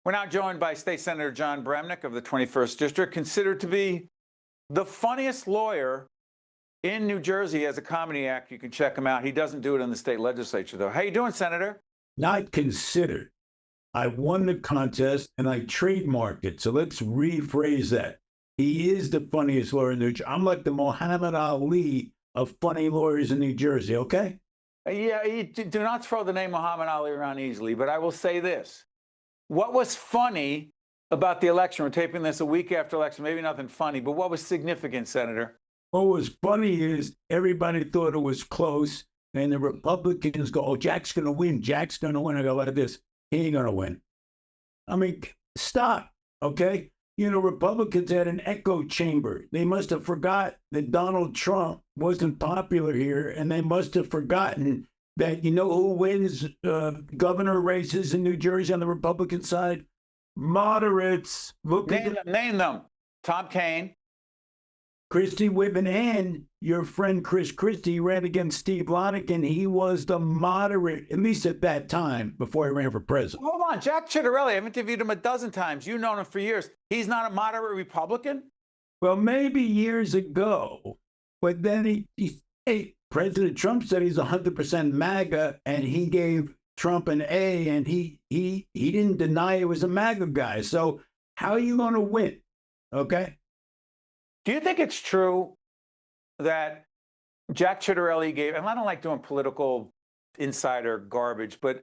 We're now joined by State Senator Jon Bramnick of the 21st District, considered to be the funniest lawyer in New Jersey as a comedy act. You can check him out. He doesn't do it in the state legislature, though. How you doing, Senator? Not considered. I won the contest and I trademarked it. So let's rephrase that. He is the funniest lawyer in New Jersey. I'm like the Muhammad Ali of funny lawyers in New Jersey, okay? Yeah, you do not throw the name Muhammad Ali around easily, but I will say this. What was funny about the election? We're taping this a week after election, maybe nothing funny, but what was significant, Senator? What was funny is everybody thought it was close, and the Republicans go, oh, Jack's going to win. Jack's going to win. I go, like this. He ain't going to win. I mean, stop, okay? You know, Republicans had an echo chamber. They must have forgot that Donald Trump wasn't popular here, and they must have forgotten that, you know who wins governor races in New Jersey on the Republican side? Moderates. Name them. Tom Kaine. Christie Whitman, and your friend Chris Christie ran against Steve Adubato, and he was the moderate, at least at that time, before he ran for president. Hold on, Jack Ciattarelli, I've interviewed him a dozen times. You've known him for years. He's not a moderate Republican? Well, maybe years ago, but then President Trump said he's 100% MAGA, and he gave Trump an A, and he didn't deny he was a MAGA guy. So how are you going to win? Okay. Do you think it's true that Jack Ciattarelli gave, and I don't like doing political insider garbage, but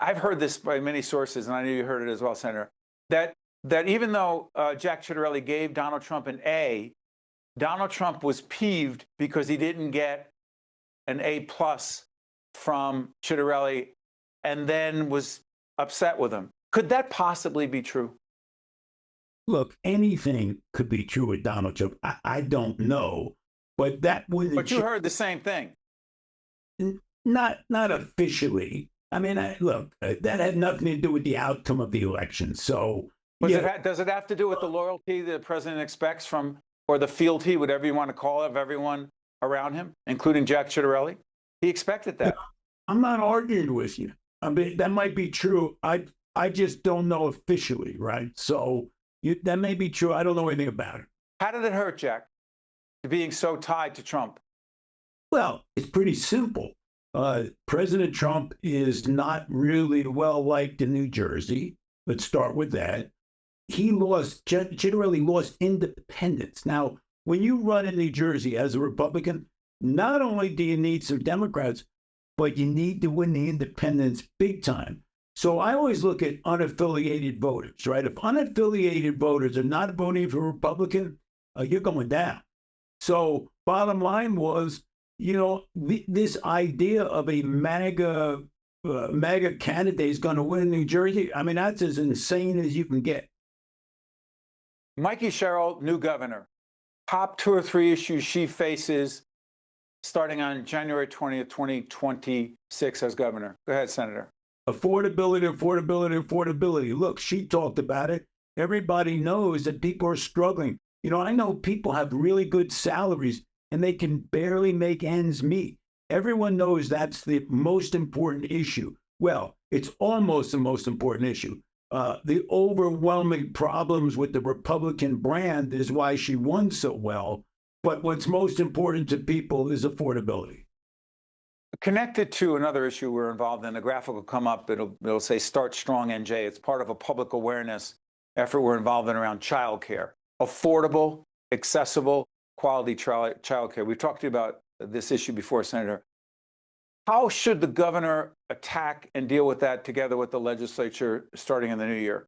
I've heard this by many sources, and I know you heard it as well, Senator, that even though Jack Ciattarelli gave Donald Trump an A, Donald Trump was peeved because he didn't get an A+ from Ciattarelli and then was upset with him. Could that possibly be true? Look, anything could be true with Donald Trump. I don't know, but that wouldn't. But you heard the same thing. Not officially. I mean, look, that had nothing to do with the outcome of the election. So, does it have to do with the loyalty the president expects from, or the fealty, whatever you want to call it, of everyone around him, including Jack Ciattarelli? He expected that. I'm not arguing with you. I mean, that might be true. I just don't know officially, right? So. That may be true. I don't know anything about it. How did it hurt, Jack, being so tied to Trump? Well, it's pretty simple. President Trump is not really well liked in New Jersey. Let's start with that. Ciattarelli lost independence. Now, when you run in New Jersey as a Republican, not only do you need some Democrats, but you need to win the independents big time. So I always look at unaffiliated voters, right? If unaffiliated voters are not voting for a Republican, you're going down. So bottom line was, you know, this idea of a MAGA candidate is going to win New Jersey. I mean, that's as insane as you can get. Mikey Sherrill, new governor. Top 2 or 3 issues she faces starting on January 20th, 2026 as governor. Go ahead, Senator. Affordability. Look, she talked about it. Everybody knows that people are struggling. You know, I know people have really good salaries and they can barely make ends meet. Everyone knows that's the most important issue. Well, it's almost the most important issue. The overwhelming problems with the Republican brand is why she won so well. But what's most important to people is affordability. Connected to another issue we're involved in, the graphic will come up. It'll say Start Strong NJ. It's part of a public awareness effort we're involved in around childcare. Affordable, accessible, quality childcare. We've talked to you about this issue before, Senator. How should the governor attack and deal with that together with the legislature starting in the new year?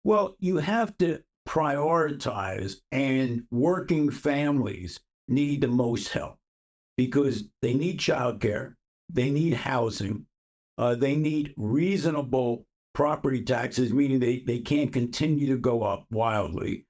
Well, you have to prioritize, and working families need the most help. Because they need childcare, they need housing, they need reasonable property taxes, meaning they can't continue to go up wildly.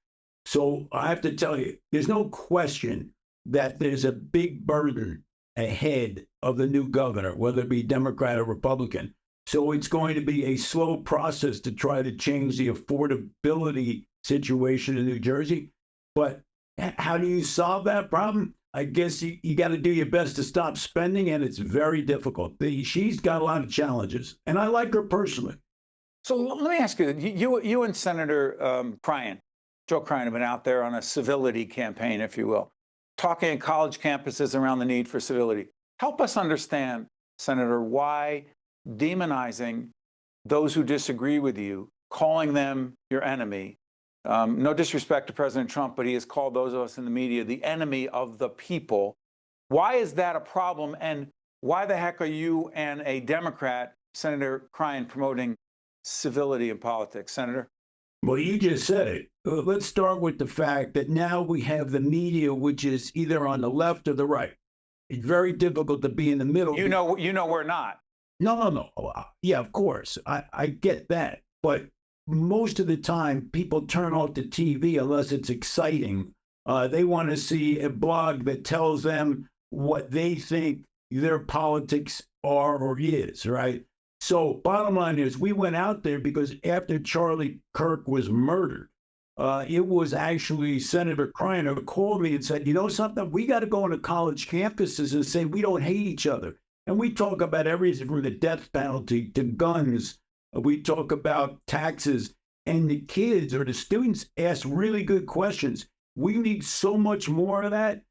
So I have to tell you, there's no question that there's a big burden ahead of the new governor, whether it be Democrat or Republican. So it's going to be a slow process to try to change the affordability situation in New Jersey. But how do you solve that problem? I guess you got to do your best to stop spending, and it's very difficult. She's got a lot of challenges, and I like her personally. So let me ask you, you and Senator Joe Cryan have been out there on a civility campaign, if you will, talking at college campuses around the need for civility. Help us understand, Senator, why demonizing those who disagree with you, calling them your enemy. No disrespect to President Trump, but he has called those of us in the media the enemy of the people. Why is that a problem? And why the heck are you and a Democrat, Senator Cryan, promoting civility in politics, Senator? Well, you just said it. Let's start with the fact that now we have the media, which is either on the left or the right. It's very difficult to be in the middle. You know, we're not. No. Yeah, of course. I get that. But most of the time, people turn off the TV unless it's exciting. They want to see a blog that tells them what they think their politics are or is, right? So bottom line is we went out there because after Charlie Kirk was murdered, it was actually Senator Cryan who called me and said, you know something, we got to go into college campuses and say we don't hate each other. And we talk about everything from the death penalty to guns. We talk about taxes. And the kids or the students ask really good questions. We need so much more of that.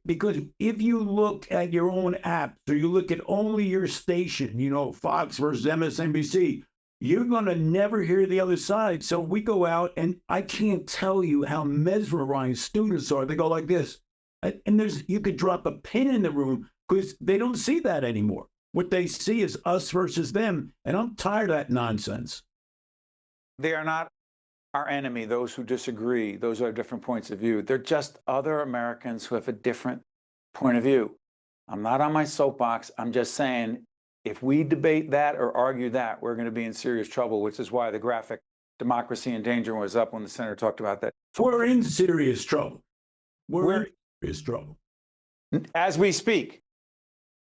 Because if you look at your own apps or you look at only your station, you know, Fox versus MSNBC, you're going to never hear the other side. So we go out and I can't tell you how mesmerized students are. They go like this. And you could drop a pin in the room because they don't see that anymore. What they see is us versus them. And I'm tired of that nonsense. They are not our enemy, those who disagree, those who have different points of view. They're just other Americans who have a different point of view. I'm not on my soapbox. I'm just saying, if we debate that or argue that, we're going to be in serious trouble, which is why the graphic "Democracy in Danger" was up when the senator talked about that. We're in serious trouble. We're in serious trouble. As we speak.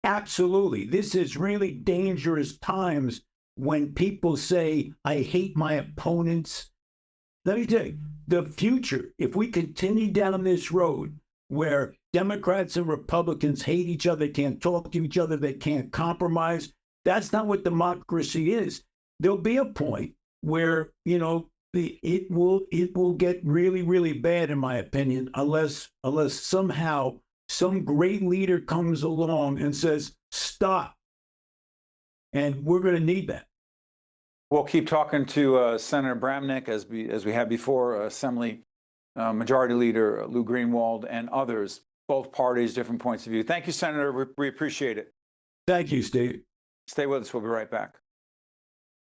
Absolutely. This is really dangerous times when people say, I hate my opponents. Let me tell you, the future, if we continue down this road where Democrats and Republicans hate each other, can't talk to each other, they can't compromise, that's not what democracy is. There'll be a point where, you know, it will get really, really bad, in my opinion, unless somehow some great leader comes along and says, stop. And we're going to need that. We'll keep talking to Senator Bramnick as we had before, Assembly Majority Leader Lou Greenwald and others, both parties, different points of view. Thank you, Senator. We appreciate it. Thank you, Steve. Stay with us. We'll be right back.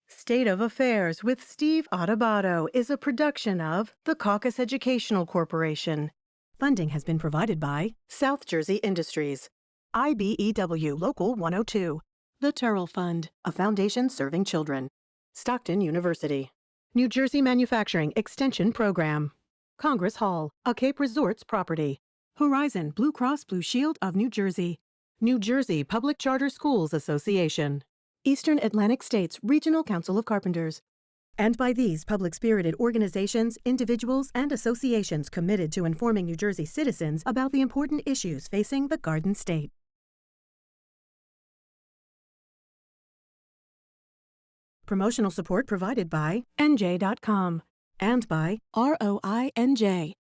State of Affairs with Steve Adubato is a production of the Caucus Educational Corporation. Funding has been provided by South Jersey Industries, IBEW Local 102, the Turrell Fund, a foundation serving children, Stockton University, New Jersey Manufacturing Extension Program, Congress Hall, a Cape Resorts property, Horizon Blue Cross Blue Shield of New Jersey, New Jersey Public Charter Schools Association, Eastern Atlantic States Regional Council of Carpenters, and by these public-spirited organizations, individuals, and associations committed to informing New Jersey citizens about the important issues facing the Garden State. Promotional support provided by NJ.com and by ROINJ,